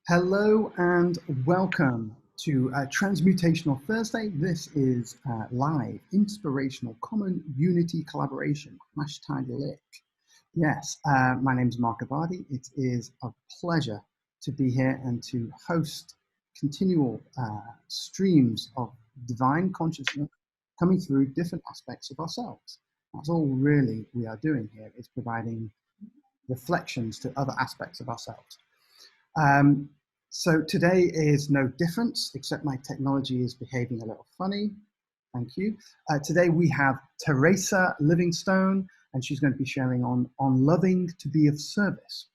Hello and welcome to Transmutational Thursday. This is live, inspirational, common unity collaboration, #LICC. Yes, my name is Mark Abadi. It is a pleasure to be here and to host continual streams of divine consciousness coming through different aspects of ourselves. That's all really we are doing here, is providing reflections to other aspects of ourselves. So today is no different, except my technology is behaving a little funny. Thank you. Today we have Terasa Livingstone, and she's going to be sharing on loving to be of service.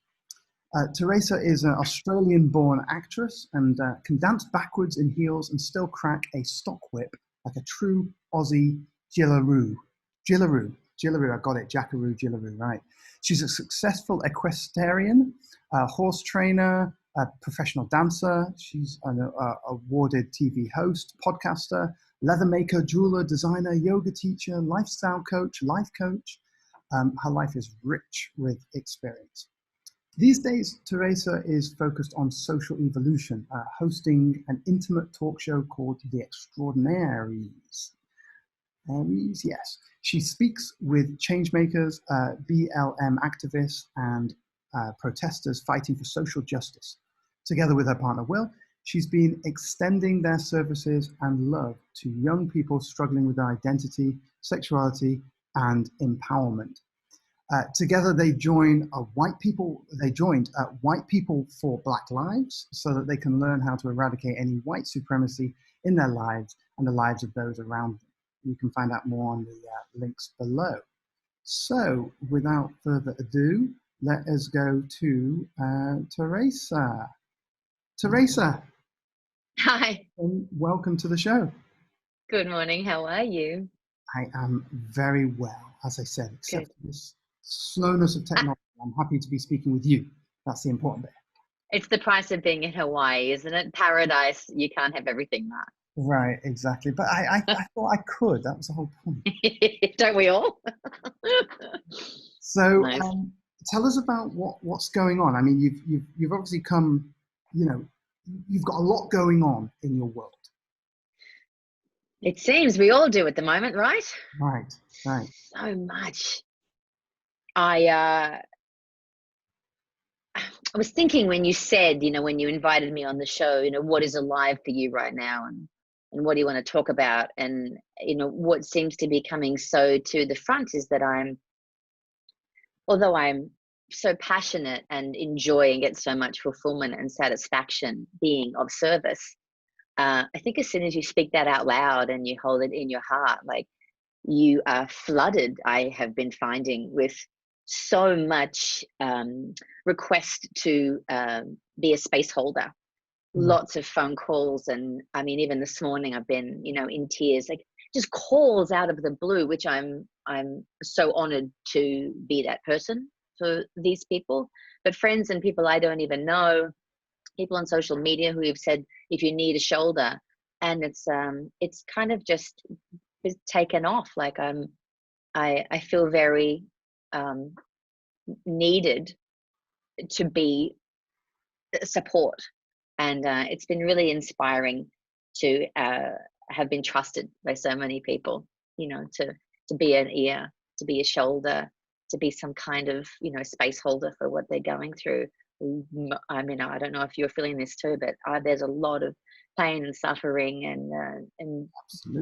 Terasa is an Australian-born actress and can dance backwards in heels and still crack a stock whip like a true Aussie jillaroo. Jillaroo, I got it, jackaroo, jillaroo, right. She's a successful equestrian, horse trainer, a professional dancer. She's an awarded TV host, podcaster, leather maker, jeweler, designer, yoga teacher, lifestyle coach, life coach. Her life is rich with experience. These days, Terasa is focused on social evolution, hosting an intimate talk show called The Extraordinaries. Yes. She speaks with changemakers, BLM activists, and protesters fighting for social justice. Together with her partner Will, she's been extending their services and love to young people struggling with their identity, sexuality, and empowerment. Together, they joined White People for Black Lives, so that they can learn how to eradicate any white supremacy in their lives and the lives of those around them. You can find out more on the links below. So, without further ado, let us go to Terasa. Terasa. Hi. Welcome to the show. Good morning. How are you? I am very well, as I said, except for this slowness of technology. I'm happy to be speaking with you. That's the important bit. It's the price of being in Hawaii, isn't it? Paradise. You can't have everything, Mark. Right, exactly. But I thought I could. That was the whole point. Don't we all? So Nice. tell us about what's going on. I mean, you've obviously come, you've got a lot going on in your world. It seems we all do at the moment, right? Right. So much. I was thinking when you said, when you invited me on the show, what is alive for you right now, and what do you want to talk about? And what seems to be coming so to the front is that although I'm so passionate and enjoy and get so much fulfillment and satisfaction being of service, I think as soon as you speak that out loud and you hold it in your heart, like, you are flooded, I have been finding, with so much request to be a space holder. Lots of phone calls, and I mean, even this morning I've been, in tears, like just calls out of the blue, which I'm so honored to be that person for these people. But friends and people I don't even know, people on social media who have said, if you need a shoulder, and it's kind of just taken off. Like I feel very needed to be support. And it's been really inspiring to have been trusted by so many people, to be an ear, to be a shoulder, to be some kind of, space holder for what they're going through. I mean, I don't know if you're feeling this too, but there's a lot of pain and suffering and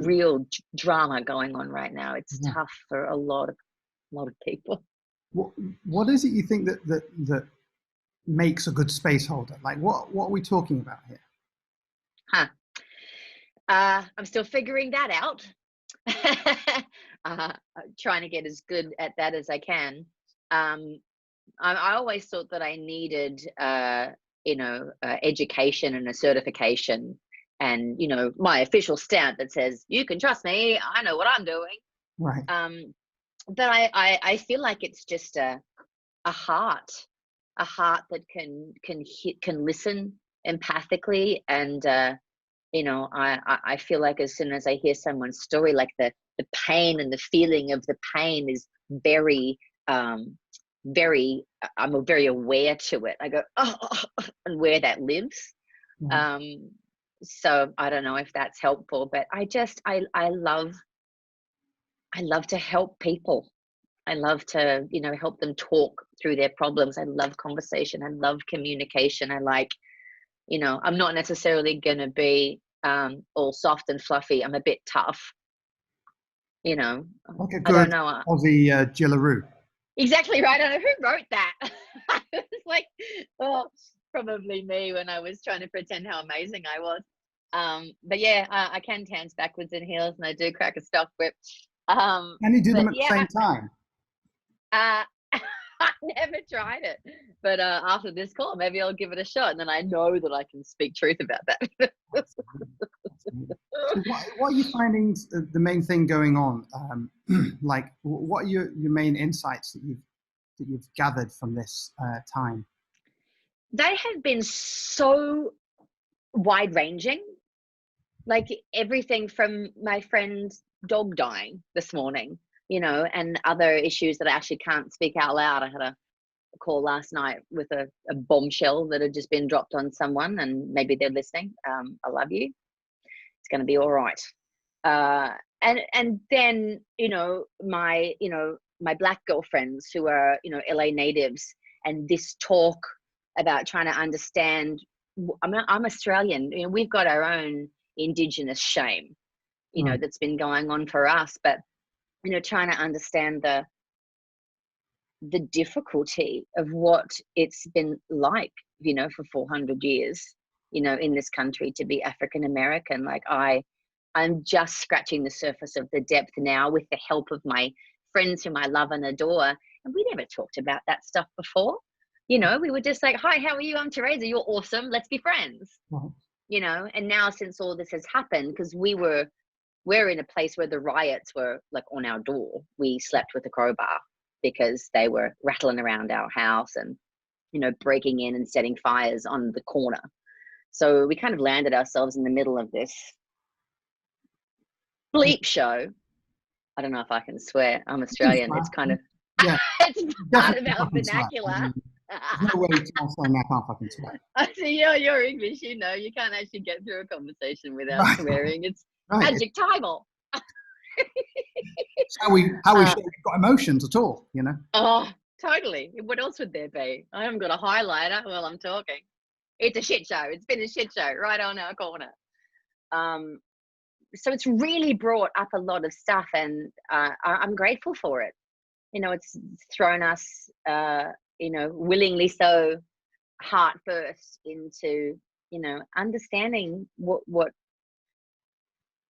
real drama going on right now. It's tough for a lot of people. What is it you think that makes a good space holder? Like, what are we talking about here? I'm still figuring that out. Trying to get as good at that as I can. I always thought that I needed, education and a certification, and my official stamp that says you can trust me. I know what I'm doing. Right. But I feel like it's just a heart that can listen empathically, and I feel like as soon as I hear someone's story, like the pain and the feeling of the pain is very I'm very aware to it. I go, oh, and where that lives. So I don't know if that's helpful, but I love to help people. I love to, help them talk through their problems. I love conversation. I love communication. I like, I'm not necessarily going to be all soft and fluffy. I'm a bit tough, Like a I good don't know. Aussie Jillaroo. Exactly right. I don't know who wrote that. It's like, oh, probably me when I was trying to pretend how amazing I was. But yeah, I can dance backwards in heels, and I do crack a stock whip. Can you do them at the same time? I never tried it, but after this call, maybe I'll give it a shot, and then I know that I can speak truth about that. So what are you finding the main thing going on? Like, what are your main insights that you've gathered from this time? They have been so wide ranging, like everything from my friend's dog dying this morning, and other issues that I actually can't speak out loud. I had a call last night with a bombshell that had just been dropped on someone, and maybe they're listening. I love you. It's going to be all right. And then, my Black girlfriends who are, LA natives, and this talk about trying to understand. I'm Australian. We've got our own Indigenous shame, that's been going on for us. But, trying to understand the difficulty of what it's been like, for 400 years, in this country to be African American. Like I'm just scratching the surface of the depth now with the help of my friends whom I love and adore. And we never talked about that stuff before. We were just like, hi, how are you? I'm Terasa. You're awesome. Let's be friends. And now since all this has happened, because we're in a place where the riots were like on our door. We slept with a crowbar because they were rattling around our house and, breaking in and setting fires on the corner. So we kind of landed ourselves in the middle of this bleep show. I don't know if I can swear. I'm Australian. It's kind of, it's part of our vernacular. There's no way to say I can't fucking swear. I see, you're English, you can't actually get through a conversation without swearing. It's adjectival. It's how we show we've got emotions at all, Oh, totally. What else would there be? I haven't got a highlighter while I'm talking. It's a shit show. It's been a shit show right on our corner. So it's really brought up a lot of stuff, and I'm grateful for it. It's thrown us, willingly so, heart first into, understanding what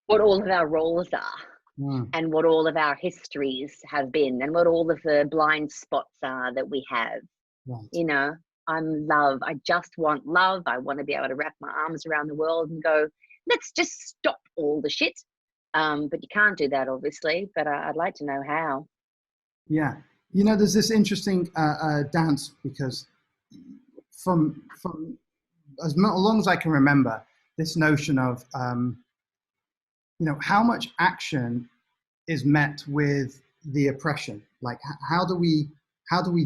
all of our roles are, and what all of our histories have been, and what all of the blind spots are that we have. Right. I'm love. I just want love. I want to be able to wrap my arms around the world and go, let's just stop all the shit. But you can't do that, obviously, but I'd like to know how. Yeah. There's this interesting dance, because from as long as I can remember, this notion of, how much action is met with the oppression. Like, how do we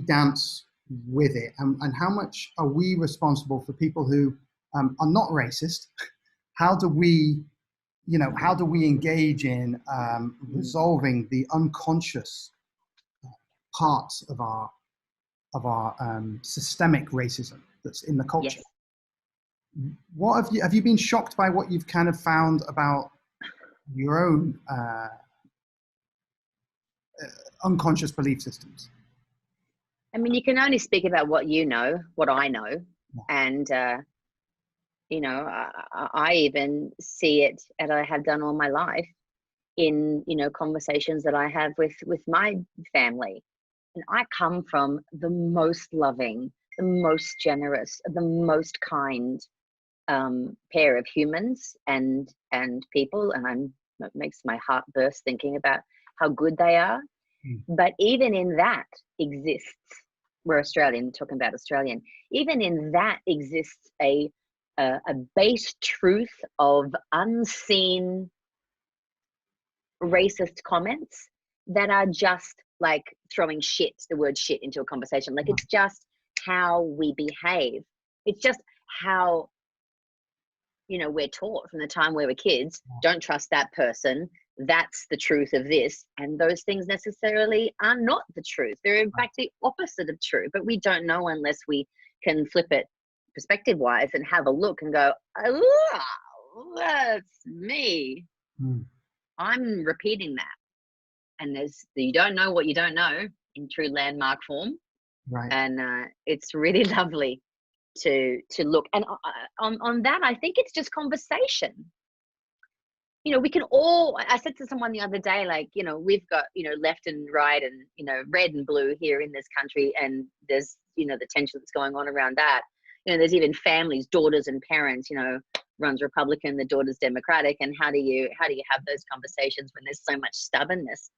dance with it? And how much are we responsible for people who are not racist? How do we engage in resolving the unconscious parts of our systemic racism that's in the culture? Yes. What have you been shocked by what you've kind of found about your own unconscious belief systems? I mean, you can only speak about what I know, and I even see it, and I have done all my life, in conversations that I have with my family. And I come from the most loving, the most generous, the most kind pair of humans and people, and it makes my heart burst thinking about how good they are. But even in that exists, we're Australian, talking about Australian, even in that exists a base truth of unseen racist comments that are just like throwing the word shit into a conversation. Like, it's just how we behave. It's just how, you know, we're taught from the time we were kids. Don't trust that person. That's the truth of this. And those things necessarily are not the truth. They're in fact the opposite of true, but we don't know unless we can flip it perspective wise and have a look and go, oh, that's me. I'm repeating that. And you don't know what you don't know in true landmark form. Right. And it's really lovely to look. And on that, I think it's just conversation. You know, we can all, I said to someone the other day, like, you know, we've got, you know, left and right and, you know, red and blue here in this country. And there's, you know, the tension that's going on around that. You know, there's even families, daughters and parents, you know, runs Republican, the daughter's Democratic. And how do you have those conversations when there's so much stubbornness?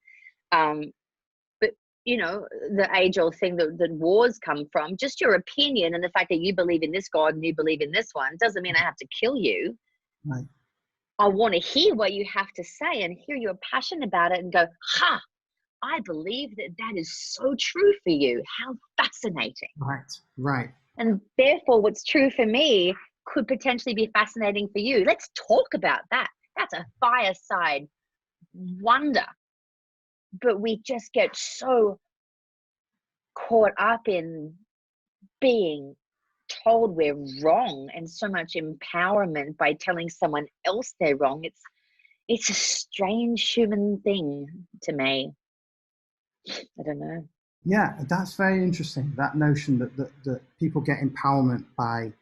But, you know, the age-old thing that wars come from, just your opinion and the fact that you believe in this God and you believe in this one doesn't mean I have to kill you. Right. I want to hear what you have to say and hear your passion about it and go, ha, I believe that is so true for you. How fascinating. Right. And therefore, what's true for me could potentially be fascinating for you. Let's talk about that. That's a fireside wonder. But we just get so caught up in being told we're wrong, and so much empowerment by telling someone else they're wrong. It's a strange human thing to me. I don't know. Yeah, that's very interesting. That notion that people get empowerment by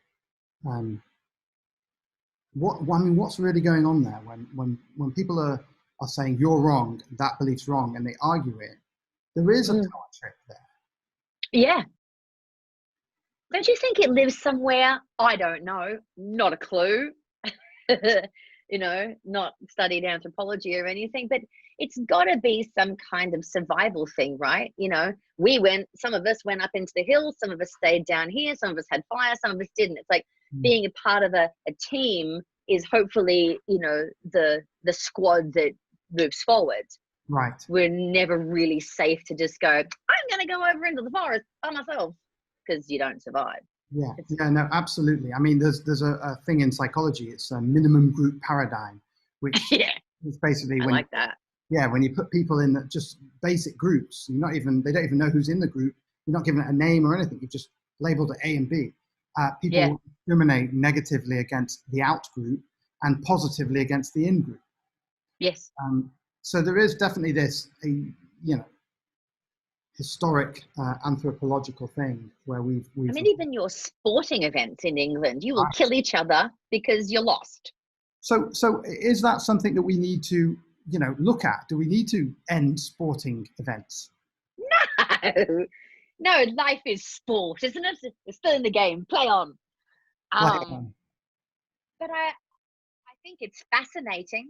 what's really going on there when people are saying you're wrong, that belief's wrong, and they argue it. There is a power trip there. Yeah. Don't you think it lives somewhere? I don't know. Not a clue. You know, not studied anthropology or anything, but it's got to be some kind of survival thing, right? You know, some of us went up into the hills, some of us stayed down here, some of us had fire, some of us didn't. It's like being a part of a team is hopefully, you know, the squad that moves forward. Right. We're never really safe to just go, I'm going to go over into the forest by myself, because you don't survive. Yeah, no, absolutely. I mean, there's a thing in psychology. It's a minimum group paradigm, which is basically I like that. Yeah, when you put people in just basic groups, they don't even know who's in the group. You're not given it a name or anything. You've just labeled it A and B. People discriminate negatively against the out group and positively against the in group. Yes. So there is definitely this, historic anthropological thing where we've I mean, even your sporting events in England, you will kill each other because you're lost. So is that something that we need to, look at? Do we need to end sporting events? No, life is sport, isn't it? It's still in the game. Play on. But I think it's fascinating.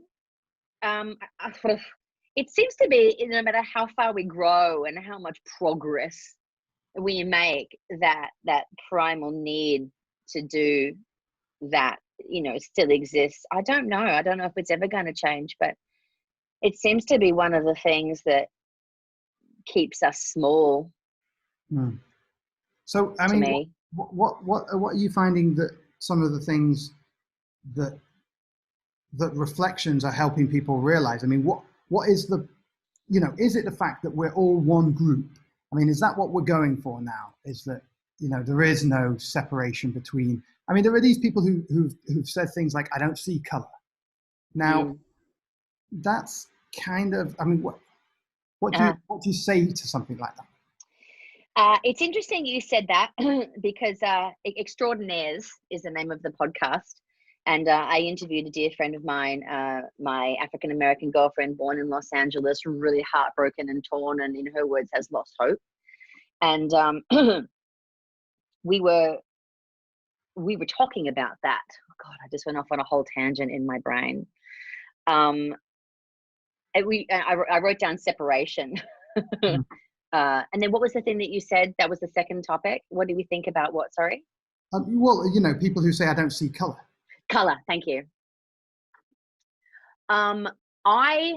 It seems to be, no matter how far we grow and how much progress we make, that primal need to do that, still exists. I don't know if it's ever going to change, but it seems to be one of the things that keeps us small. So, I mean, what are you finding that some of the things that reflections are helping people realize? I mean, what is is it the fact that we're all one group? I mean, is that what we're going for now? Is that, there is no separation between, I mean, there are these people who've said things like, I don't see color. Now, that's kind of, I mean, what do you say to something like that? It's interesting you said that because Extraordinaires is the name of the podcast. And I interviewed a dear friend of mine, my African-American girlfriend, born in Los Angeles, really heartbroken and torn, and in her words, has lost hope. And we were talking about that. Oh God, I just went off on a whole tangent in my brain. I wrote down separation. And then what was the thing that you said? That was the second topic. What do we think about what? Sorry? Well, people who say, I don't see color. Color, thank you. I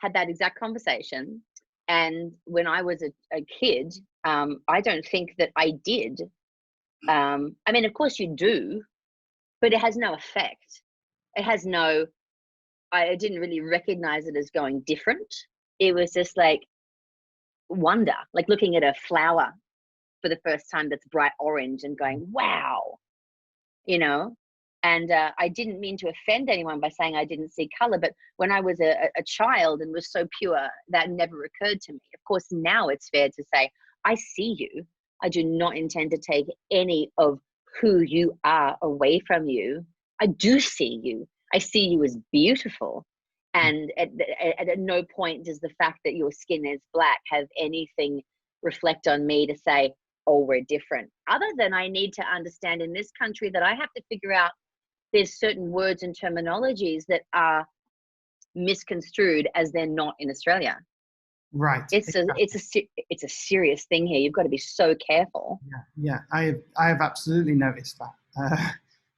had that exact conversation, And when I was a kid, I don't think that I did. I mean, of course you do, but it has no effect. It has no, I didn't really recognize it as going different. It was just like wonder, like looking at a flower for the first time that's bright orange and going, wow, you know? And I didn't mean to offend anyone by saying I didn't see color, but when I was a child and was so pure, that never occurred to me. Of course, now it's fair to say, I see you. I do not intend to take any of who you are away from you. I do see you. I see you as beautiful. And at no point does the fact that your skin is black have anything reflect on me to say, oh, we're different. Other than I need to understand in this country that I have to figure out there's certain words and terminologies that are misconstrued as they're not in Australia. Right. It's a serious thing here. You've got to be so careful. Yeah. I have absolutely noticed that.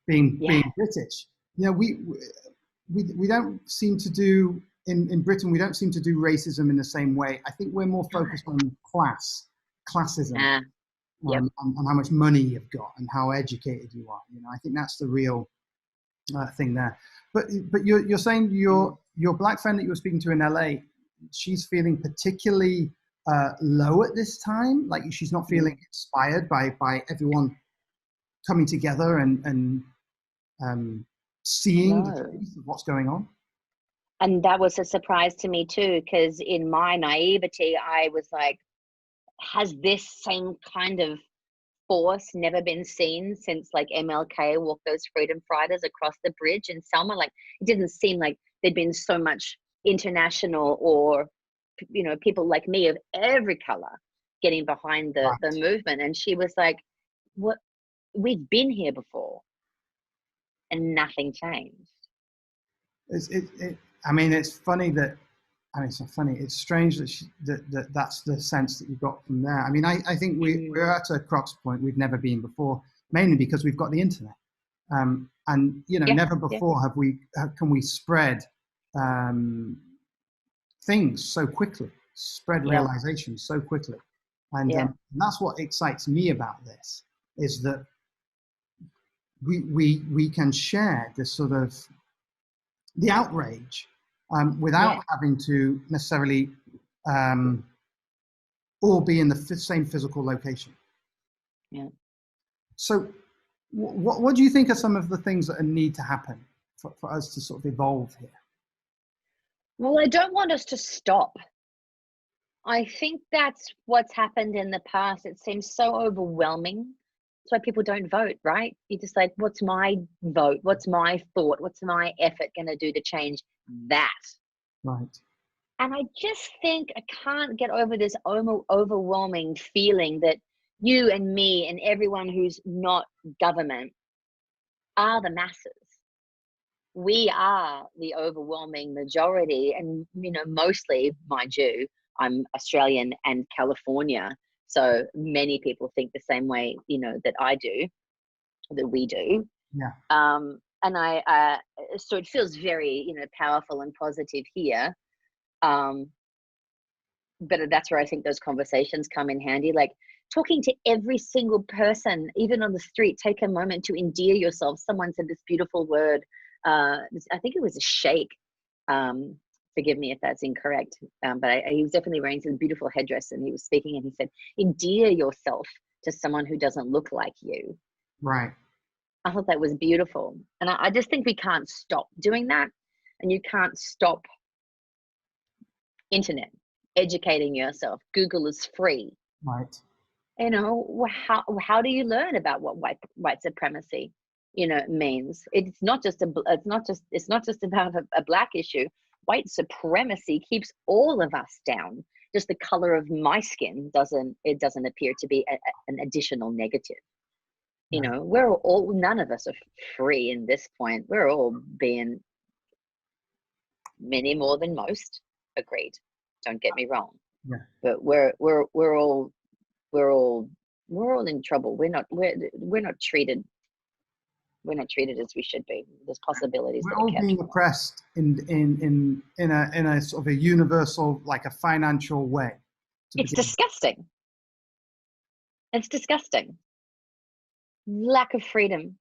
Being British, we don't seem to do in Britain. We don't seem to do racism in the same way. I think we're more focused on classism, and how much money you've got and how educated you are. I think that's the real thing there. But you're saying your black friend that you were speaking to in LA, she's feeling particularly low at this time. Like she's not feeling inspired by everyone coming together and seeing the truth of what's going on. And that was a surprise to me too, because in my naivety, I was like, has this same kind of force never been seen since like MLK walked those freedom fighters across the bridge in Selma? Like it didn't seem like there'd been so much international or people like me of every color getting behind the movement. And she was like, what, we've been here before and nothing changed. It's funny that, it's not funny, it's strange that that's the sense that you got from there. I think we're at a cross point we've never been before, mainly because we've got the internet. Never before can we spread things so quickly, spread realization so quickly. And that's what excites me about this, is that we can share this sort of the outrage without having to necessarily all be in the same physical location. Yeah. So what do you think are some of the things that need to happen for us to sort of evolve here? Well, I don't want us to stop. I think that's what's happened in the past. It seems so overwhelming. That's why people don't vote, right? You're just like, what's my vote? What's my thought? What's my effort going to do to change that? Right. And I just think I can't get over this overwhelming feeling that you and me and everyone who's not government are the masses. We are the overwhelming majority. And, mostly, mind you, I'm Australian and California. So many people think the same way, that I do, that we do. Yeah. And so it feels very, powerful and positive here. But that's where I think those conversations come in handy. Like talking to every single person, even on the street, take a moment to endear yourself. Someone said this beautiful word. I think it was a sheikh. Forgive me if that's incorrect, but he was definitely wearing some beautiful headdress, and he was speaking, and he said, endear yourself to someone who doesn't look like you. Right. I thought that was beautiful. And I just think we can't stop doing that. And you can't stop internet, educating yourself. Google is free. Right. How do you learn about what white supremacy, means? It's not just about a black issue. White supremacy keeps all of us down. Just the color of my skin doesn't appear to be an additional negative. None of us are free in this point. We're all being many more than most. Agreed. Don't get me wrong. Yeah. But we're all in trouble. We're not treated as we should be. There's possibilities. We're all being oppressed in a sort of a universal, like a financial way. It's begin with. disgusting. It's disgusting. Lack of freedom.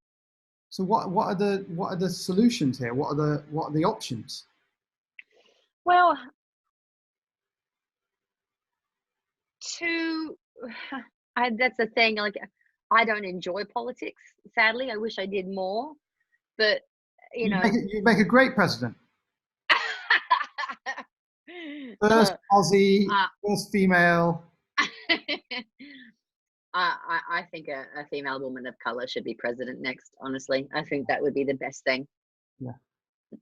So what are the solutions here? What are the options? Well, that's the thing. Like, I don't enjoy politics. Sadly, I wish I did more. But You make a great president. First Aussie, first female. I think a female woman of color should be president next. Honestly, I think that would be the best thing. Yeah,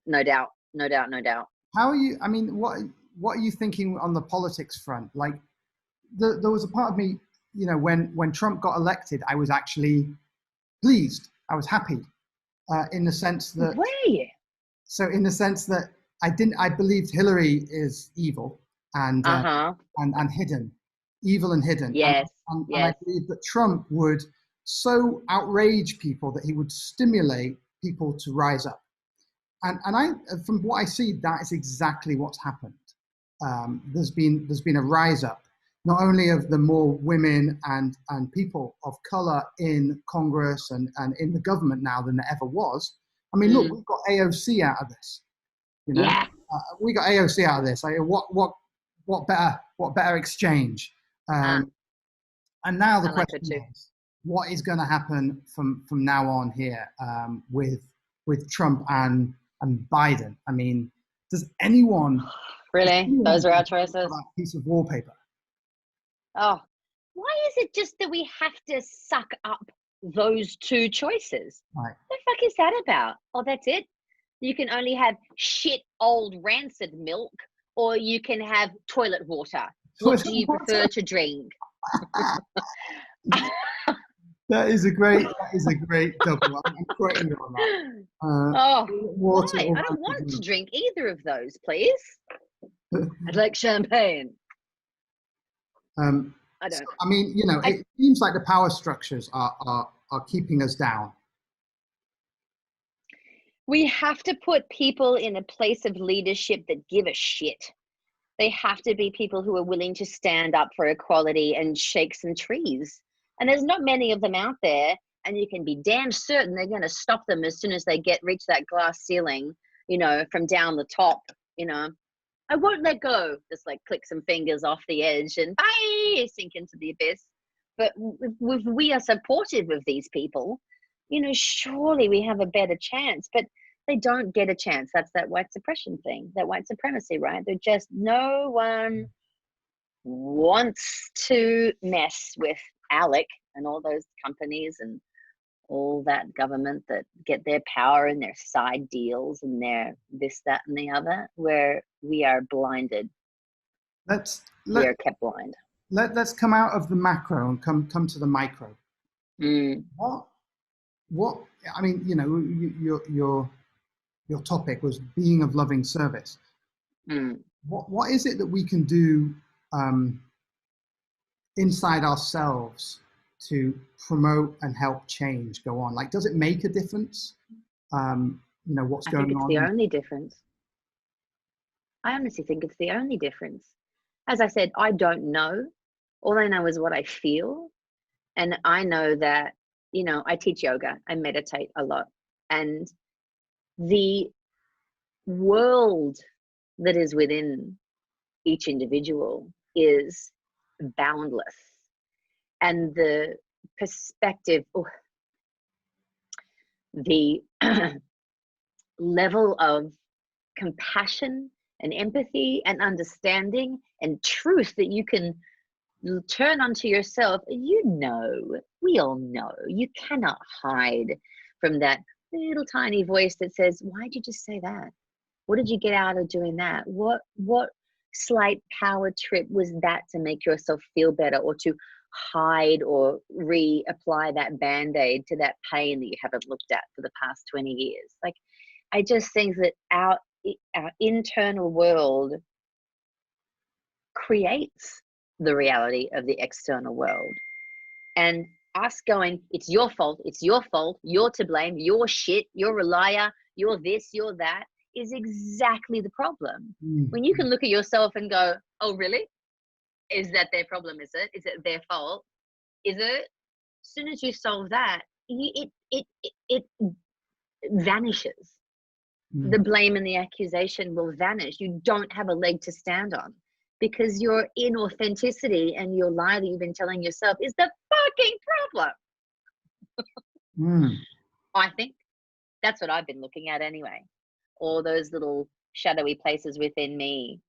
no doubt. How are you? I mean, what are you thinking on the politics front? Like, there was a part of me, when Trump got elected, I was actually pleased. I was happy, in the sense that. Way. So in the sense that I believed Hillary is evil and hidden, evil and hidden. Yes. And I believe that Trump would so outrage people that he would stimulate people to rise up. And from what I see, that is exactly what's happened. There's been a rise up, not only of the more women and people of color in Congress and in the government now than there ever was. I mean, look, we've got AOC out of this. Yeah. We got AOC out of this. Like, what better exchange? And now the question is, what is going to happen from now on here, with Trump and Biden? I mean, does anyone really? Those are our choices. That piece of wallpaper. Oh, why is it just that we have to suck up those two choices? Right. What the fuck is that about? Oh, that's it? You can only have shit old rancid milk, or you can have toilet water. What do you prefer to drink? That is a great double. I'm quoting you on that. Why? I don't want to drink either of those, please. I'd like champagne. I don't. So, I mean, it seems like the power structures are keeping us down. We have to put people in a place of leadership that give a shit. They have to be people who are willing to stand up for equality and shake some trees. And there's not many of them out there, and you can be damn certain they're going to stop them as soon as they reach that glass ceiling, from down the top. I won't let go. Just like click some fingers off the edge and bye, sink into the abyss. But if we are supportive of these people, surely we have a better chance. But they don't get a chance. That's that white suppression thing, that white supremacy, right? They're just, no one wants to mess with ALEC and all those companies and all that government that get their power and their side deals and their this, that, and the other, where we are blinded. We are kept blind. Let's come out of the macro and come to the micro. What I mean, your topic was being of loving service. What is it that we can do inside ourselves to promote and help change go on? Like, does it make a difference? What's going on? I think it's the only difference. I honestly think it's the only difference. As I said, I don't know. All I know is what I feel. And I know that, I teach yoga, I meditate a lot. And the world that is within each individual is boundless. And the perspective, the level of compassion and empathy and understanding and truth that you can turn onto yourself, we all know, you cannot hide from that little tiny voice that says, why'd you just say that? What did you get out of doing that? What slight power trip was that to make yourself feel better, or to hide or reapply that band-aid to that pain that you haven't looked at for the past 20 years? Like, I just think that our internal world creates the reality of the external world. And us going, it's your fault, you're to blame, you're shit, you're a liar, you're this, you're that, is exactly the problem. When you can look at yourself and go, oh, really? Is that their problem? Is it? Is it their fault? Is it? As soon as you solve that, it vanishes. The blame and the accusation will vanish. You don't have a leg to stand on because your inauthenticity and your lie that you've been telling yourself is the fucking problem. I think that's what I've been looking at anyway. All those little shadowy places within me.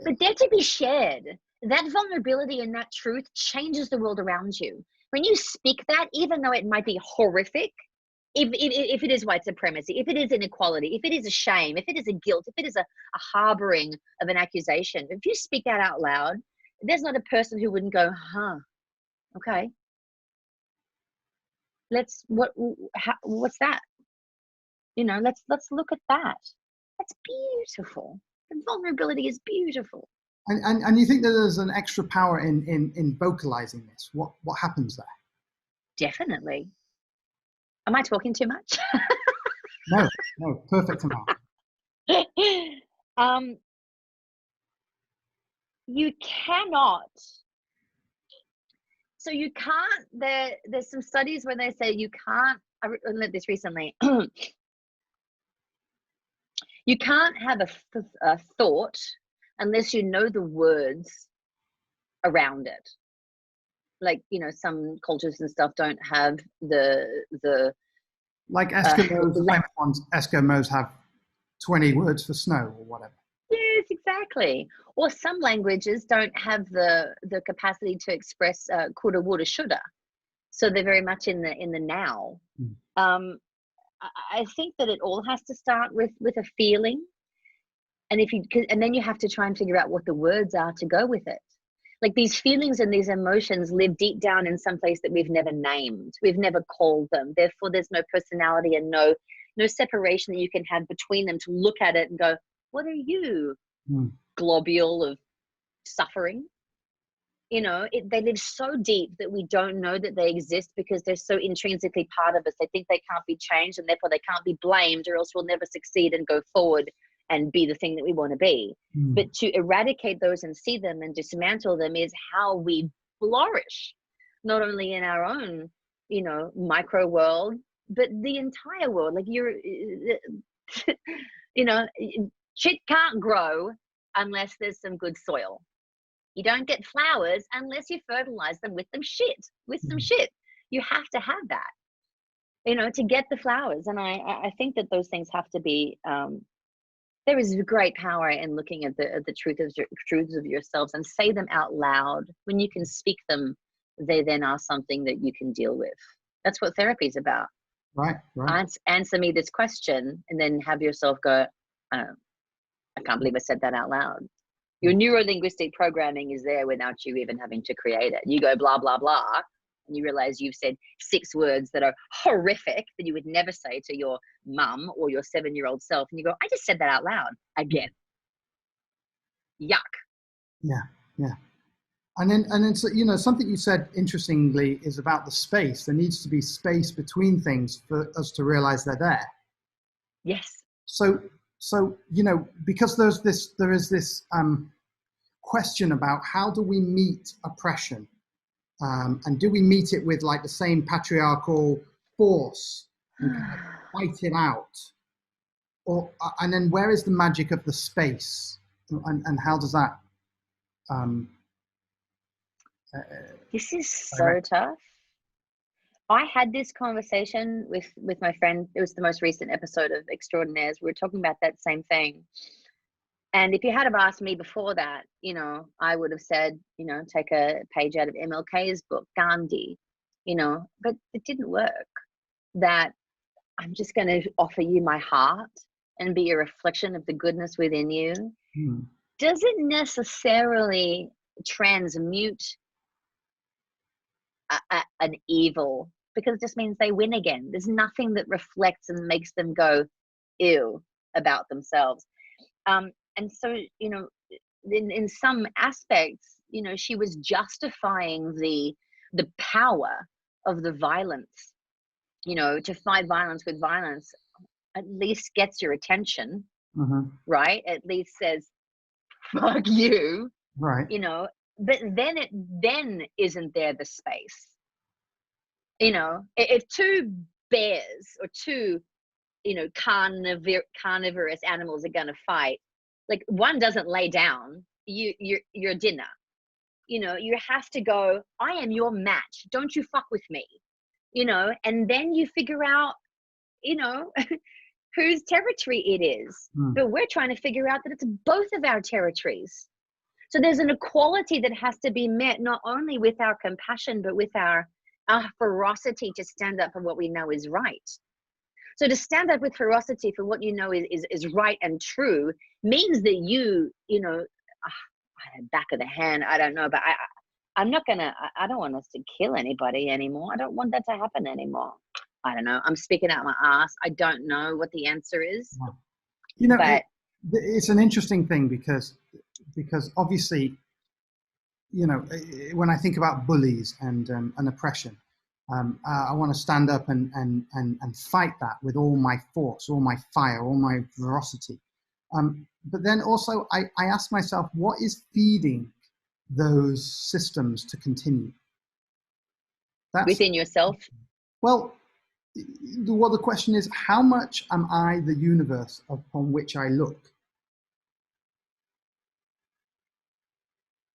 But they're to be shared. That vulnerability and that truth changes the world around you. When you speak that, even though it might be horrific, if it is white supremacy, if it is inequality, if it is a shame, if it is a guilt, if it is a harboring of an accusation, if you speak that out loud, there's not a person who wouldn't go, okay, what's that? Let's look at that. That's beautiful. The vulnerability is beautiful. And you think that there's an extra power in vocalizing this? What happens there? Definitely. Am I talking too much? No, perfect amount. You cannot. So you can't. There's some studies where they say you can't. I read this recently. You can't have a thought unless you know the words around it. Like, some cultures and stuff don't have the like Eskimos have 20 words for snow or whatever. Yes, exactly. Or some languages don't have the capacity to express coulda, woulda, shoulda. So they're very much in the now. I think that it all has to start with a feeling, and then you have to try and figure out what the words are to go with it. Like these feelings and these emotions live deep down in some place that we've never named, we've never called them. Therefore, there's no personality and no separation that you can have between them to look at it and go, "What are you, globule of suffering?" They live so deep that we don't know that they exist because they're so intrinsically part of us. They think they can't be changed and therefore they can't be blamed, or else we'll never succeed and go forward and be the thing that we want to be. But to eradicate those and see them and dismantle them is how we flourish, not only in our own, micro world, but the entire world. Like shit can't grow unless there's some good soil. You don't get flowers unless you fertilize them with some shit. You have to have that, to get the flowers. And I think that those things have to be, there is great power in looking at the truths of yourselves and say them out loud. When you can speak them, they then are something that you can deal with. That's what therapy is about. Right. Answer me this question and then have yourself go, I can't believe I said that out loud. Your neuro-linguistic programming is there without you even having to create it. You go blah, blah, blah, and you realize you've said 6 words that are horrific that you would never say to your mum or your 7-year-old self. And you go, I just said that out loud again. Yuck. Yeah. And then something you said interestingly is about the space. There needs to be space between things for us to realize they're there. Yes. So because there is this question about how do we meet oppression, and do we meet it with like the same patriarchal force and kind of fight it out, and then where is the magic of the space, and how does that? This is so tough. I had this conversation with my friend. It was the most recent episode of Extraordinaires. We were talking about that same thing. And if you had have asked me before that, I would have said, take a page out of MLK's book, Gandhi, but it didn't work. That I'm just going to offer you my heart and be a reflection of the goodness within you. Doesn't necessarily transmute an evil, because it just means they win again. There's nothing that reflects and makes them go ew about themselves. And so, in some aspects, she was justifying the power of the violence. To fight violence with violence at least gets your attention, right? At least says, fuck you, Right. you know, but then isn't there the space, you know, if two bears or two, you know, carnivorous animals are going to fight, like one doesn't lay down, you're dinner, you know, you have to go, I am your match, don't you fuck with me, you know, and then you figure out, you know, whose territory it is. Mm. But we're trying to figure out that it's both of our territories. So there's an equality that has to be met, not only with our compassion, but with our ferocity to stand up for what we know is right. So to stand up with ferocity for what you know is right and true means that you know, back of the hand, I don't know, but I'm not gonna, I don't want us to kill anybody anymore. I don't want that to happen anymore. I don't know. I'm speaking out my ass. I don't know what the answer is, You know, but it's an interesting thing because obviously, you know, when I think about bullies and oppression, I want to stand up and fight that with all my force, all my fire, all my ferocity. But then also, I ask myself, what is feeding those systems to continue? That's, within yourself. well, the question is, how much am I the universe upon which I look?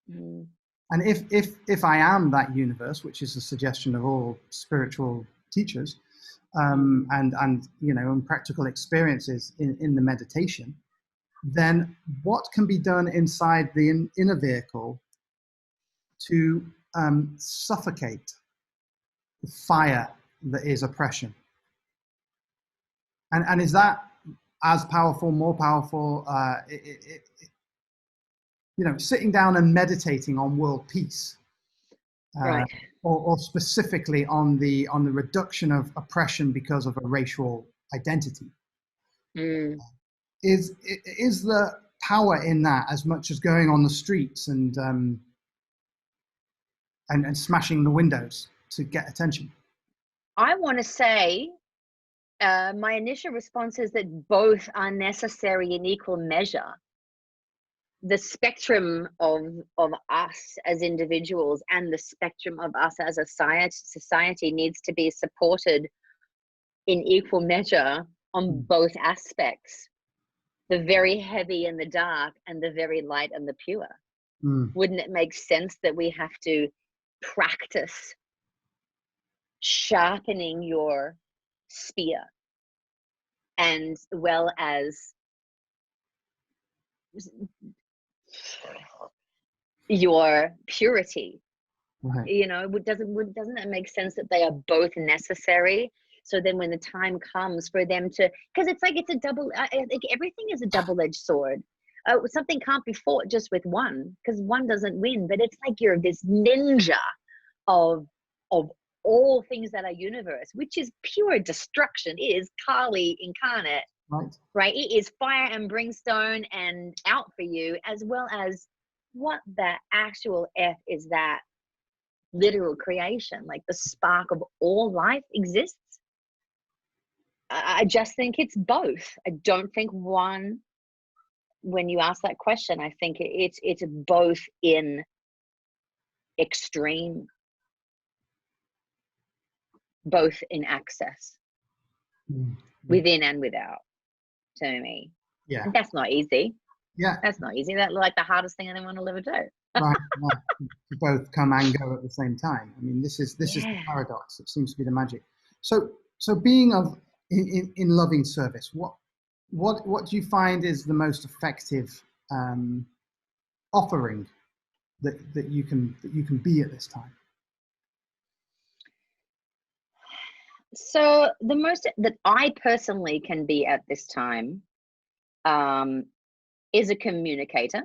Mm. And if I am that universe, which is a suggestion of all spiritual teachers, and you know, and practical experiences in the meditation, then what can be done inside the inner vehicle to suffocate the fire that is oppression? And is that as powerful, more powerful? You know, sitting down and meditating on world peace, Right. or specifically on the reduction of oppression because of a racial identity. Mm. Is the power in that as much as going on the streets and smashing the windows to get attention? I want to say my initial response is that both are necessary in equal measure. The spectrum of us as individuals and the spectrum of us as a society needs to be supported in equal measure on both aspects, the very heavy and the dark and the very light and the pure. Wouldn't it make sense that we have to practice sharpening your spear, and well as your purity? Right. You know, doesn't that make sense that they are both necessary? So then when the time comes for them to, because it's like, it's a double, I think everything is a double-edged sword. Something can't be fought just with one, because one doesn't win, but it's like you're this ninja of all things that are universe, which is pure destruction. It is Kali incarnate, right? It is fire and brimstone and out for you, as well as what the actual F is that literal creation, like the spark of all life exists. I just think it's both. I don't think one, when you ask that question, I think it's both in extreme, both in access, within and without, to me. Yeah. And that's not easy. Yeah. That's not easy. That's like the hardest thing anyone will ever do. Right. To both come and go at the same time. I mean, this is the paradox. It seems to be the magic. So being in loving service, what do you find is the most effective offering that you can be at this time? So the most that I personally can be at this time is a communicator.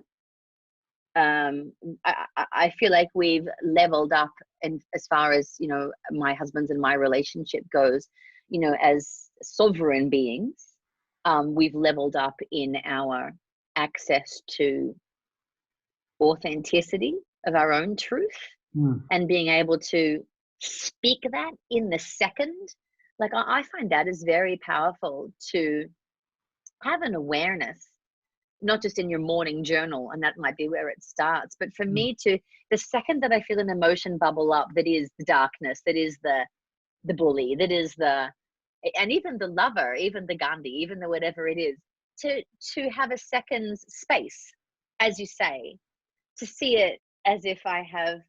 I feel like we've leveled up, and as far as, you know, my husband's and my relationship goes, you know, as sovereign beings, we've leveled up in our access to authenticity of our own truth, and being able to speak that in the second. Like, I find that is very powerful, to have an awareness not just in your morning journal, and that might be where it starts, but for me to, the second that I feel an emotion bubble up, that is the darkness, that is the bully, that is and even the lover, even the Gandhi, even the whatever it is, to have a second's space, as you say, to see it as if I have,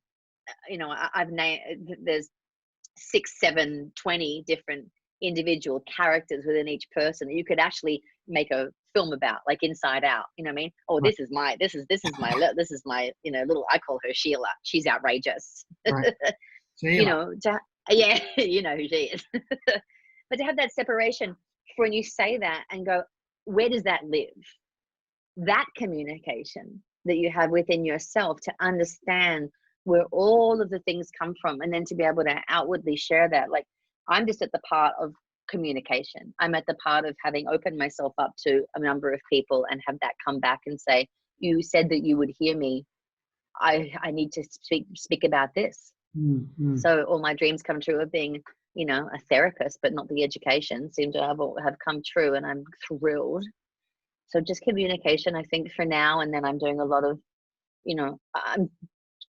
I've named, there's 6, 7, 20 different individual characters within each person that you could actually make a film about, like Inside Out. You know what I mean? Oh, this is my little, I call her Sheila. She's outrageous. Right. Sheila. Yeah, you know who she is. But to have that separation, for when you say that and go, where does that live? That communication that you have within yourself, to understand where all of the things come from, and then to be able to outwardly share that. Like, I'm just at the part of communication. I'm at the part of having opened myself up to a number of people and have that come back and say, you said that you would hear me. I need to speak about this. Mm-hmm. So all my dreams come true of being, a therapist, but not the education, seem to have come true, and I'm thrilled. So just communication, I think, for now. And then I'm doing a lot of, I'm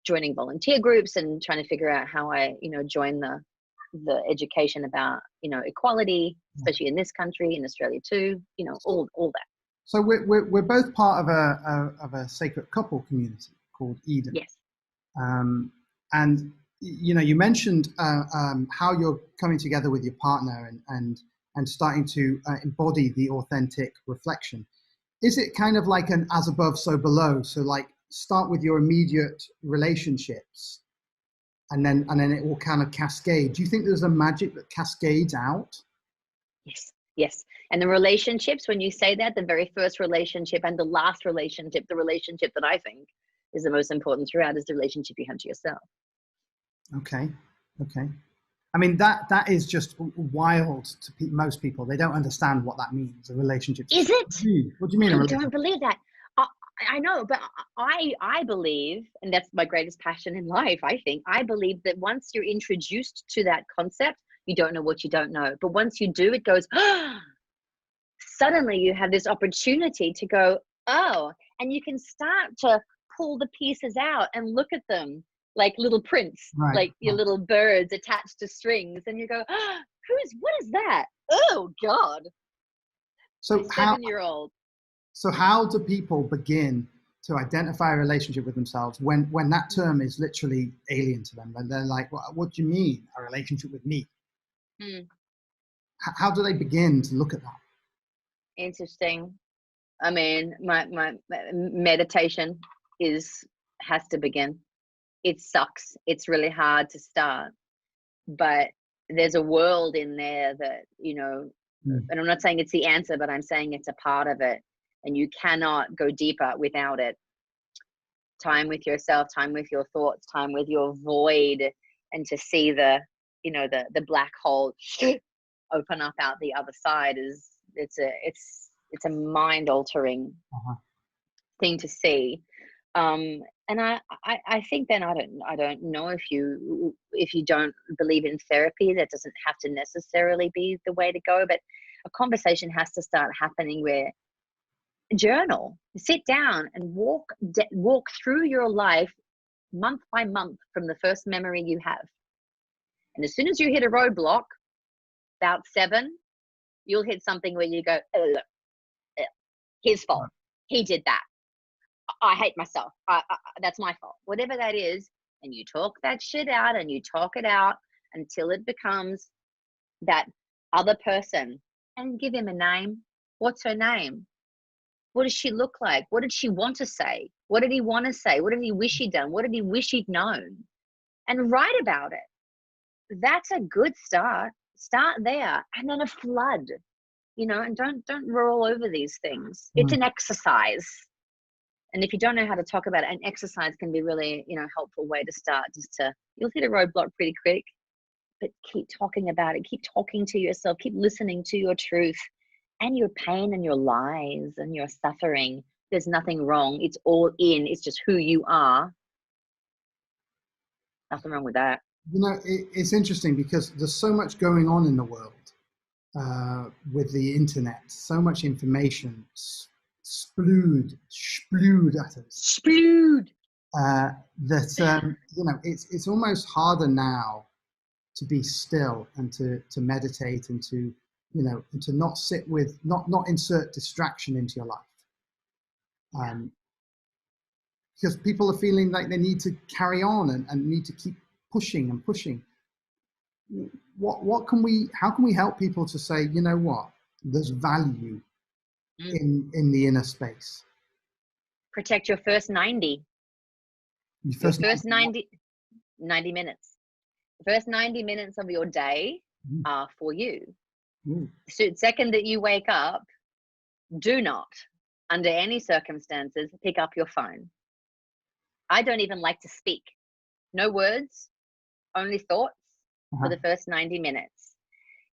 joining volunteer groups and trying to figure out how I, join the education about, equality, especially in this country, in Australia too, all that. So we're both part of a sacred couple community called Eden. Yes. And you mentioned how you're coming together with your partner and starting to embody the authentic reflection. Is it kind of like an as above, so below? So like, start with your immediate relationships, and then it will kind of cascade. Do you think there's a magic that cascades out? Yes. And the relationships, when you say that, the very first relationship and the last relationship, the relationship that I think is the most important throughout, is the relationship you have to yourself. Okay. I mean, that is just wild to most people. They don't understand what that means, a relationship. Is it? What do you mean? I don't believe that. I know, but I believe, and that's my greatest passion in life, I believe that once you're introduced to that concept, you don't know what you don't know. But once you do, it goes, suddenly you have this opportunity to go, oh, and you can start to pull the pieces out and look at them like little prints, like your little birds attached to strings. And you go, what is that? Oh, God. So how, 7-year-old. So how do people begin to identify a relationship with themselves when that term is literally alien to them? And they're like, what do you mean, a relationship with me? How do they begin to look at that? Interesting. I mean, my meditation has to begin. It sucks. It's really hard to start. But there's a world in there that, and I'm not saying it's the answer, but I'm saying it's a part of it. And you cannot go deeper without it. Time with yourself, time with your thoughts, time with your void, and to see the black hole open up out the other side it's a mind altering thing to see. And I think then I don't know if you don't believe in therapy, that doesn't have to necessarily be the way to go, but a conversation has to start happening where journal, sit down and walk through your life month by month from the first memory you have. And as soon as you hit a roadblock, about 7, you'll hit something where you go, his fault. He did that. I hate myself. That's my fault. Whatever that is. And you talk that shit out and you talk it out until it becomes that other person, and give him a name. What's her name? What does she look like? What did she want to say? What did he want to say? What did he wish he'd done? What did he wish he'd known? And write about it. That's a good start. Start there. And then a flood, and don't roll over these things. It's an exercise. And if you don't know how to talk about it, an exercise can be really, helpful way to start. You'll hit a roadblock pretty quick, but keep talking about it. Keep talking to yourself. Keep listening to your truth and your pain and your lies and your suffering. There's nothing wrong. It's all in. It's just who you are. Nothing wrong with that. It's interesting because there's so much going on in the world with the internet, so much information, splewed at us. Splewed. You know, it's almost harder now to be still and to meditate and to, you know, and to not sit with, not insert distraction into your life. Because people are feeling like they need to carry on and need to keep pushing and pushing. How can we help people to say, you know what, there's value in the inner space? Protect your first 90. Your first 90 minutes. The first 90 minutes of your day are for you. So the second that you wake up, do not, under any circumstances, pick up your phone. I don't even like to speak. No words, only thoughts for the first 90 minutes.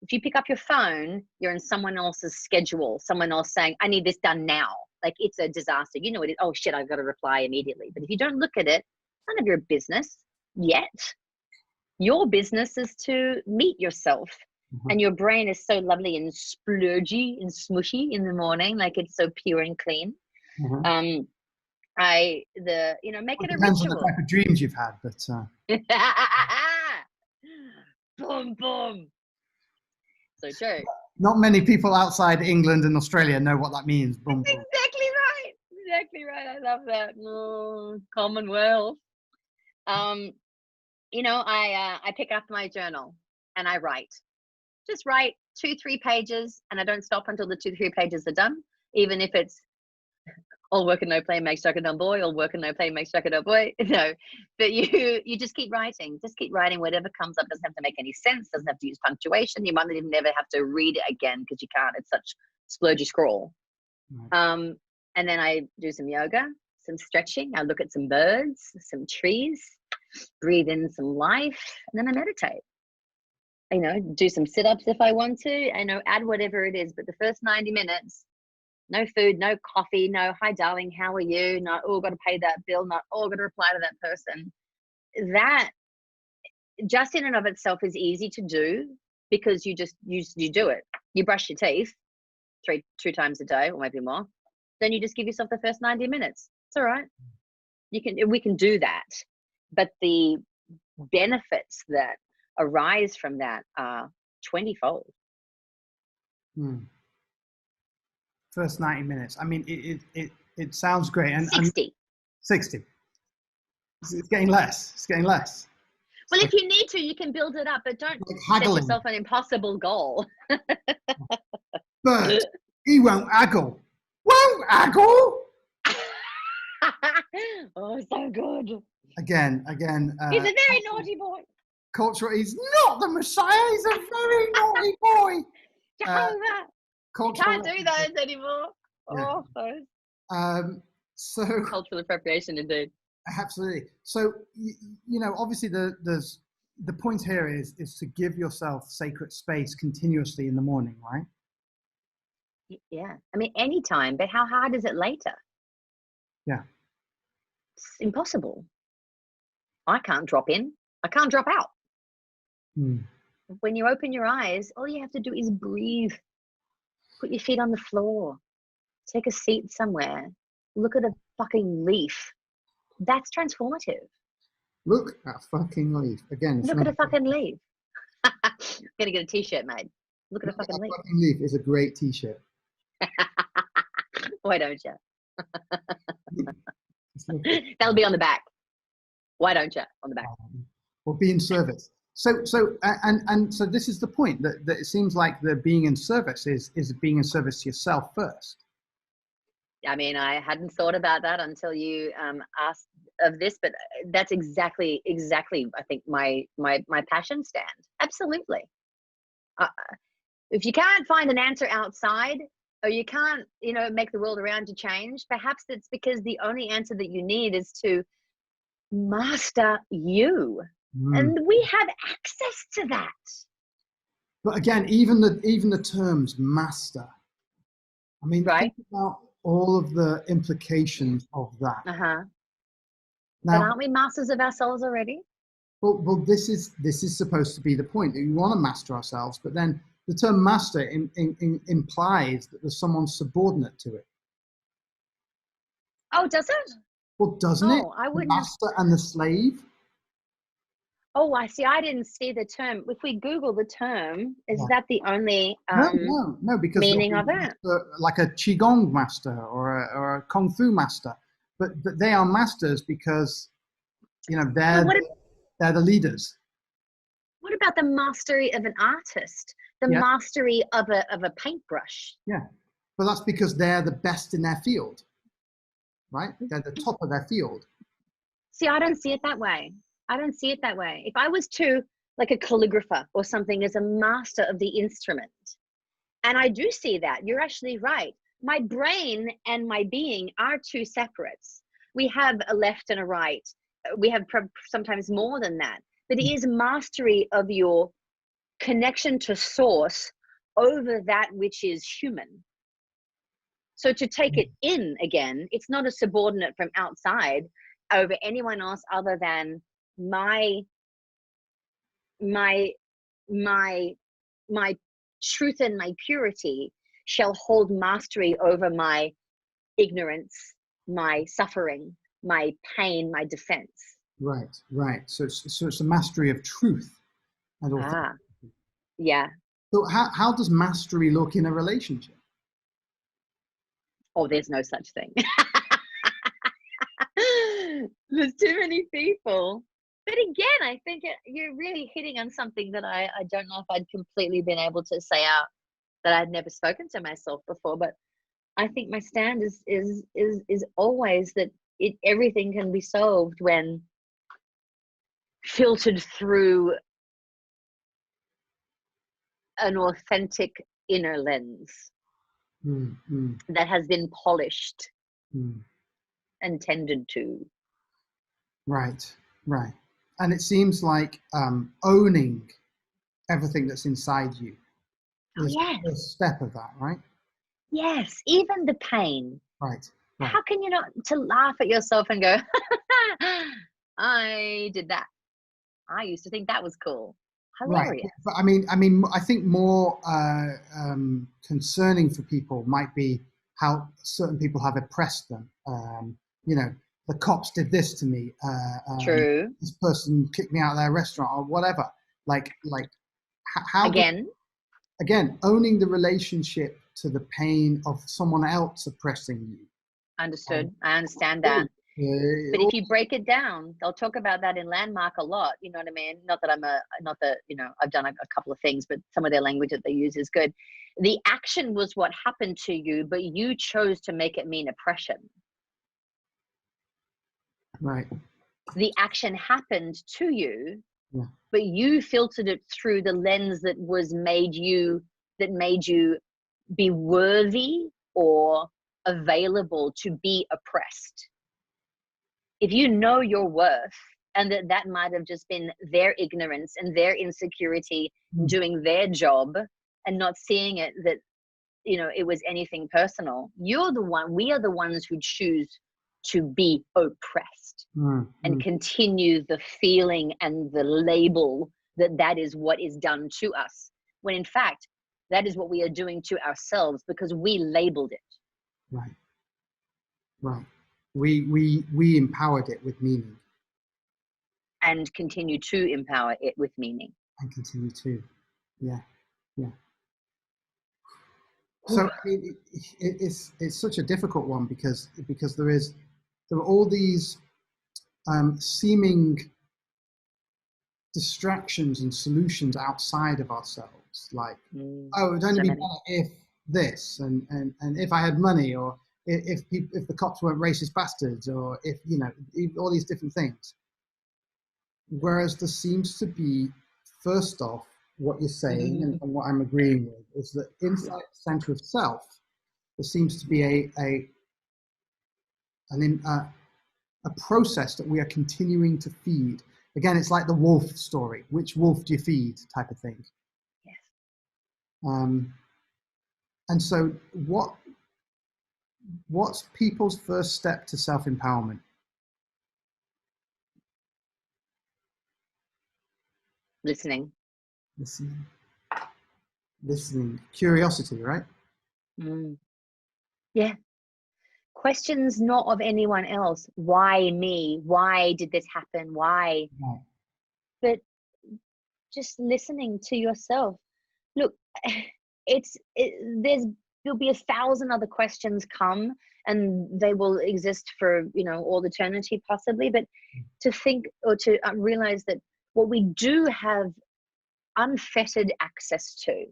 If you pick up your phone, you're in someone else's schedule, someone else saying, I need this done now. Like, it's a disaster. You know it is. Oh shit, I've got to reply immediately. But if you don't look at it, it's none of your business yet. Your business is to meet yourself. And your brain is so lovely and splurgy and smushy in the morning, like it's so pure and clean. Make it a ritual. Depends on the type of dreams you've had, but boom, boom. So true. Not many people outside England and Australia know what that means. Boom, boom. Exactly right. Exactly right. I love that. Commonwealth. You know, I pick up my journal and I write. Just write 2-3 pages, and I don't stop until the 2-3 pages are done, even if it's all work and no play makes Jack a dull boy, all work and no play makes Jack a dull boy. No, but you just keep writing. Just keep writing. Whatever comes up doesn't have to make any sense, doesn't have to use punctuation. You might even never have to read it again because you can't. It's such splurgy scroll. And then I do some yoga, some stretching. I look at some birds, some trees, breathe in some life, and then I meditate. You know, do some sit-ups if I want to, add whatever it is. But the first 90 minutes, no food, no coffee, no, hi darling, how are you? No, oh, got to pay that bill. Not, oh, got to reply to that person. That just in and of itself is easy to do because you do it. You brush your teeth 2 times a day or maybe more. Then you just give yourself the first 90 minutes. It's all right. We can do that. But the benefits that arise from that are 20-fold. First 90 minutes. I mean, it sounds great. And 60. 60. It's getting less. It's getting less. Well, if you need to, you can build it up, but don't set yourself an impossible goal. But he won't haggle. Won't haggle. Oh, so good. Again. He's a very naughty boy. Cultural. He's not the Messiah. He's a very naughty boy. You can't do those anymore. Yeah. Oh, so cultural appropriation, indeed. Absolutely. So obviously the point here is to give yourself sacred space continuously in the morning, right? Yeah. I mean, anytime, but how hard is it later? Yeah. It's impossible. I can't drop in. I can't drop out. When you open your eyes, all you have to do is breathe. Put your feet on the floor. Take a seat somewhere. Look at a fucking leaf. That's transformative. Look at a fucking leaf. Again. Look at a fucking leaf. I'm going to get a t-shirt made. Look at a fucking leaf. Fucking leaf is a great t-shirt. Why don't you? That'll be on the back. Why don't you? On the back. Or be in service. So this is the point that it seems like the being in service is being in service to yourself first. I mean, I hadn't thought about that until you asked of this, but that's exactly I think my passion stand. Absolutely. If you can't find an answer outside, or you can't make the world around you change, perhaps it's because the only answer that you need is to master you. And we have access to that. But again, even the terms master, I mean, right? Think about all of the implications of that. Now, but aren't we masters of ourselves already? Well, this is supposed to be the point, that we want to master ourselves, but then the term master implies that there's someone subordinate to it. Oh, does it? Well, doesn't it? Oh, I The wouldn't have. master and the slave. Oh, I see. I didn't see the term. If we Google the term, is Yeah. that the only No, because there'll meaning be of it? like a qigong master or a kung fu master, but they are masters because But they're the leaders. what about the mastery of an artist? The Yeah, mastery of a paintbrush? yeah, but that's because they're the best in their field, right? They're the top of their field. See, I don't see it that way. I don't see it that way. If I was to, like a calligrapher or something, as a master of the instrument, and I do see that, you're actually right. My brain and my being are two separates. We have a left and a right. We have sometimes more than that. But it is mastery of your connection to source over that which is human. So to take it in again, it's not a subordinate from outside over anyone else other than my my my my truth and my purity shall hold mastery over my ignorance, my suffering, my pain, my defense. Right, right. So it's a mastery of truth and authenticity. Ah, yeah. So how does mastery look in a relationship? Oh, there's no such thing. There's too many people. But again, I think you're really hitting on something that I don't know if I'd completely been able to say out, that I'd never spoken to myself before. But I think my stand is always that everything can be solved when filtered through an authentic inner lens that has been polished and tended to. Right, right. And it seems like owning everything that's inside you Oh, is the yes. first step of that, right? Yes, even the pain. Right, right. How can you not to laugh at yourself and go, I did that. I used to think that was cool. Right. Hilarious. But I think more concerning for people might be how certain people have oppressed them. The cops did this to me. True. This person kicked me out of their restaurant or whatever. Like how again, owning the relationship to the pain of someone else oppressing you. Understood. I understand that. But if you break it down, they'll talk about that in Landmark a lot. You know what I mean? Not that I've done a couple of things, but some of their language that they use is good. The action was what happened to you, but you chose to make it mean oppression. Right. The action happened to you, Yeah. but you filtered it through the lens that made you be worthy or available to be oppressed. If you know your worth, and that might have just been their ignorance and their insecurity doing their job and not seeing it that it was anything personal, we are the ones who choose to be oppressed and continue the feeling and the label that is what is done to us, when in fact that is what we are doing to ourselves because we labeled it. Right. Right. We empowered it with meaning. And continue to empower it with meaning. And continue to. Yeah. Yeah. So it's such a difficult one because there are all these seeming distractions and solutions outside of ourselves, like it would only be better if this and if I had money, or if the cops weren't racist bastards, or if all these different things. Whereas there seems to be, first off, what you're saying and what I'm agreeing with is that inside the center of self, there seems to be a process that we are continuing to feed. Again, it's like the wolf story. Which wolf do you feed, type of thing. Yes. And so what's people's first step to self-empowerment? Listening. Curiosity, right? Yeah. Questions not of anyone else. Why me? There's did this happen? Why? Right. But just listening to yourself. Look, there'll be 1,000 other questions come, and they will exist for, you know, all eternity possibly. But to think, or to realize that what we do have unfettered access to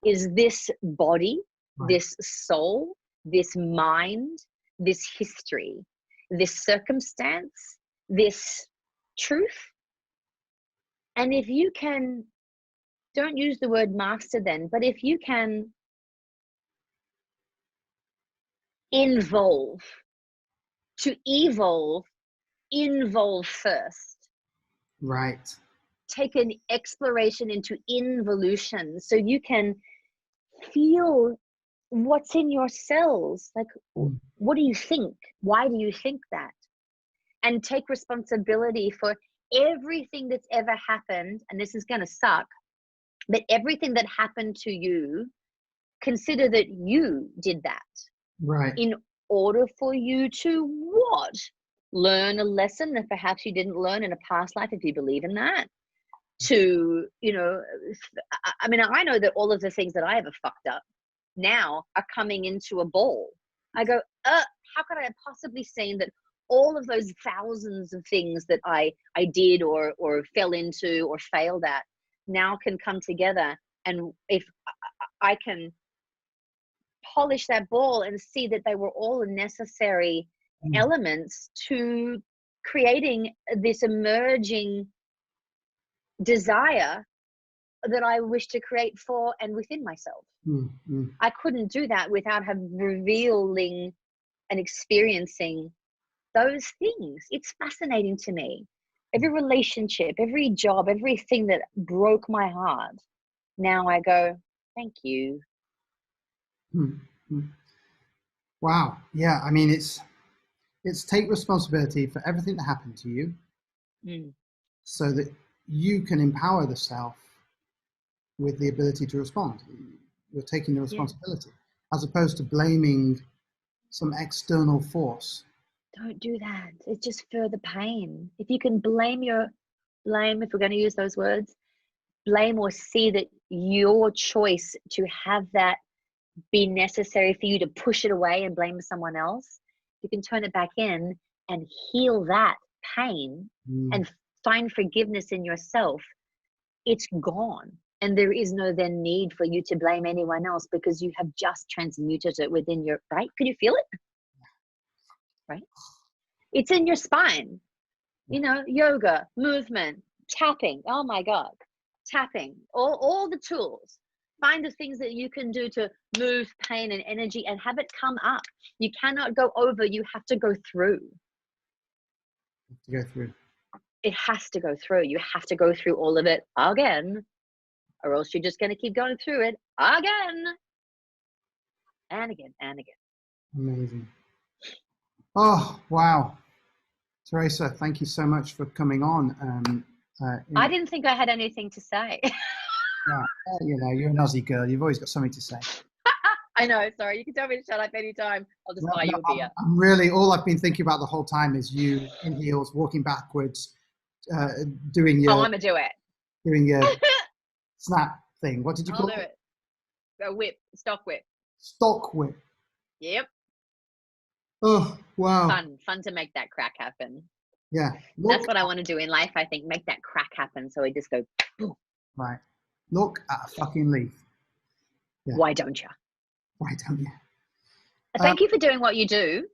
is this body, Right. this soul, this mind, this history, this circumstance, this truth. And if you can, don't use the word master then, but if you can involve, to evolve, involve first. Right. Take an exploration into involution so you can feel what's in your cells. Like, what do you think? Why do you think that? And take responsibility for everything that's ever happened. And this is going to suck, but everything that happened to you, consider that you did that. Right. In order for you to what? Learn a lesson that perhaps you didn't learn in a past life, if you believe in that. To, you know, I mean, I know that all of the things that I ever fucked up now are coming into a ball. I go, how could I have possibly seen that all of those thousands of things that I did or fell into or failed at now can come together? And if I can polish that ball and see that they were all necessary elements to creating this emerging desire that I wish to create for and within myself. I couldn't do that without revealing and experiencing those things. It's fascinating to me. Every relationship, every job, everything that broke my heart, now I go, thank you. Wow. Yeah. I mean, it's take responsibility for everything that happened to you, so that you can empower the self with the ability to respond. You're taking the responsibility, as opposed to blaming some external force. Don't do that. It's just further pain. If you can blame, if we're going to use those words, blame, or see that your choice to have that be necessary for you to push it away and blame someone else, you can turn it back in and heal that pain and find forgiveness in yourself. It's gone. And there is no then need for you to blame anyone else, because you have just transmuted it within your, right? Can you feel it? Right? It's in your spine. You know, yoga, movement, tapping. Oh my God. Tapping. All the tools. Find the things that you can do to move pain and energy and have it come up. You cannot go over. You have to go through. It has to go through. You have to go through all of it again, or else you're just going to keep going through it again and again and again. Amazing. Oh, wow. Terasa, thank you so much for coming on. I didn't think I had anything to say. Yeah, you know, you're an Aussie girl. You've always got something to say. I know. Sorry. You can tell me to shut up anytime. I'll just buy you a beer. I'm really, all I've been thinking about the whole time is you in heels, walking backwards, doing your... Oh, I'm going to do it. Doing your snap thing. What did you call it? I'll do it. A whip. Stock whip. Stock whip. Yep. Oh, wow. Fun to make that crack happen. Yeah. That's what I want to do in life, I think. Make that crack happen. So we just go, boom. Right. Look at a fucking leaf. Yeah. Why don't you? Why don't you? Thank you for doing what you do.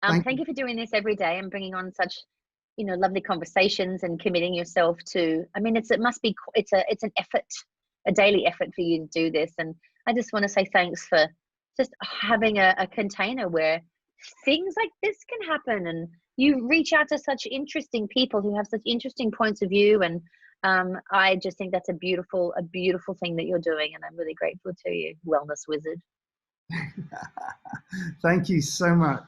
Thank you for doing this every day and bringing on such, you know, lovely conversations and committing yourself to, I mean, it's an effort, a daily effort for you to do this. And I just want to say thanks for just having a container where things like this can happen, and you reach out to such interesting people who have such interesting points of view. And I just think that's a beautiful thing that you're doing. And I'm really grateful to you, Wellness Wizard. Thank you so much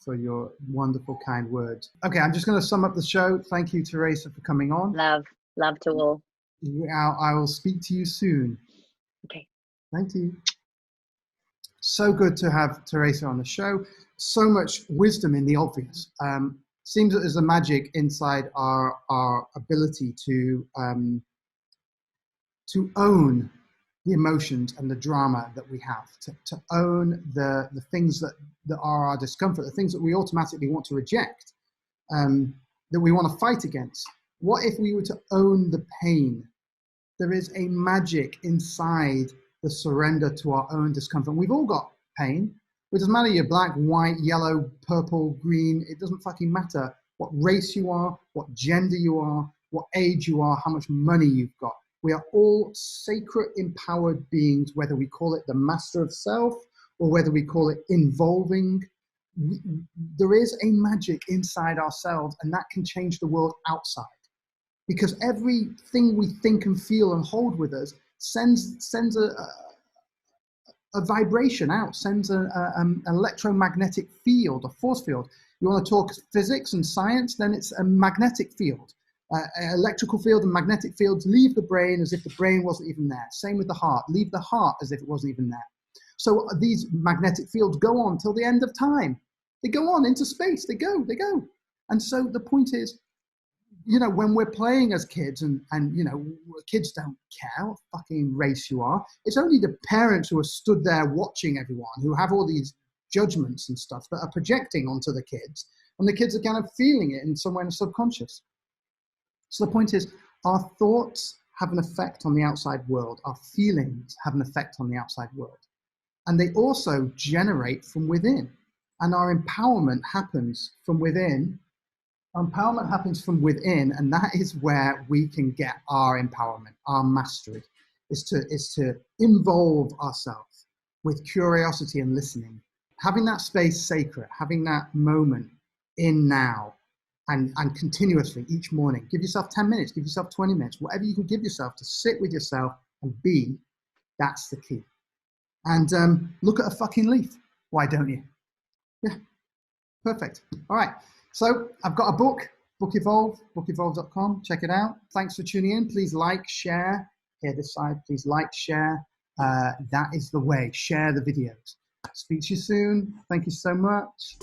for your wonderful, kind words. Okay, I'm just going to sum up the show. Thank you, Terasa, for coming on. Love to all. I will speak to you soon. Okay. Thank you. So good to have Terasa on the show. So much wisdom in the obvious. Seems that there's a magic inside our ability to own the emotions and the drama that we have, to own the things that are our discomfort, the things that we automatically want to reject, that we want to fight against. What if we were to own the pain? There is a magic inside the surrender to our own discomfort. We've all got pain. It doesn't matter you're black, white, yellow, purple, green. It doesn't fucking matter what race you are, what gender you are, what age you are, how much money you've got. We are all sacred, empowered beings, whether we call it the master of self or whether we call it involving. There is a magic inside ourselves, and that can change the world outside. Because everything we think and feel and hold with us sends a vibration out, sends an electromagnetic field, a force field. You want to talk physics and science, then it's a magnetic field. Electrical field and magnetic fields leave the brain as if the brain wasn't even there. Same with the heart. Leave the heart as if it wasn't even there. So these magnetic fields go on till the end of time. They go on into space. They go. And so the point is, you know, when we're playing as kids and you know, kids don't care what fucking race you are. It's only the parents who are stood there watching everyone, who have all these judgments and stuff that are projecting onto the kids, and the kids are kind of feeling it in some way in the subconscious. So the point is, our thoughts have an effect on the outside world. Our feelings have an effect on the outside world. And they also generate from within. And our empowerment happens from within. Empowerment happens from within, and that is where we can get our empowerment, our mastery, is to involve ourselves with curiosity and listening, having that space sacred, having that moment in now, and continuously each morning. Give yourself 10 minutes, give yourself 20 minutes, whatever you can give yourself to sit with yourself and be. That's the key. And look at a fucking leaf. Why don't you? Yeah, perfect. All right. So I've got a book, Book Evolve, bookevolve.com. Check it out. Thanks for tuning in. Please like, share. Here, this side, please like, share. That is the way. Share the videos. Speak to you soon. Thank you so much.